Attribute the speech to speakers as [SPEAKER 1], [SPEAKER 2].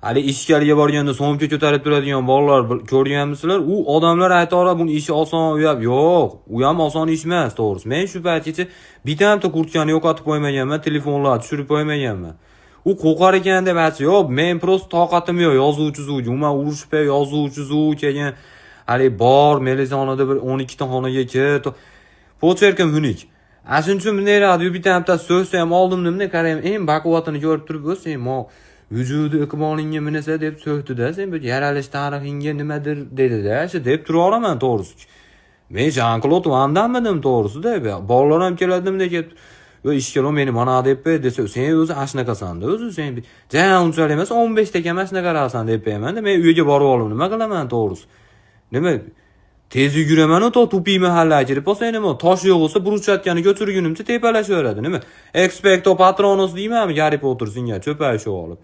[SPEAKER 1] hali ishkaliga borganda so'mka ko'tarib turadigan bolalar ko'rganmisizlar? U odamlar aytadi buni ishi oson uyab. Yo'q, u ham oson ish emas, to'g'risi. Men shu paytgacha bitta kurtkani yo'qotib qo'ymaganman, telefonlarni tushirib qo'ymaganman. U qo'qar ekan deb aytsa, yo'q, men prosta toqatim yo'q, yozuvchi-zuvchi, umuman urushpa yozuvchi-zuv kelgan. Hali bor, melizonada bir 12 ta xonaga kir. Pocherkim unik. Shuning uchun bunday radio bitta so'zsa ham oldimda bunday qarayman, eng baquvvatini ko'rib turib, "Sen mo vujudi iqbolinga minasa deb so'xtida, sen bu yaralish tarixingga nimadir dedi-da", shu deb turaveraman to'g'risi. Men Jean-Claude Van Damme'dim to'g'risi-da. Bolalar ham keladimda kelib, "Yo ishkalo meni mana deb desa, sen o'zi ashnaqasan-da, o'zi sen jan unchalik emas 15 ta kam ashna qarasan deb qo'yaman-da. Men uyga borib olib nima qilaman to'g'risi? Nima tez yuguraman-u to tupiy mahallaga kirib bo'lsa, nima tosh yo'q bo'lsa burchatgani ko'chirgunimcha tepalashaveradi. Nima? Expecto Patronus deymanmi Harry Potter singa cho'payishib olib.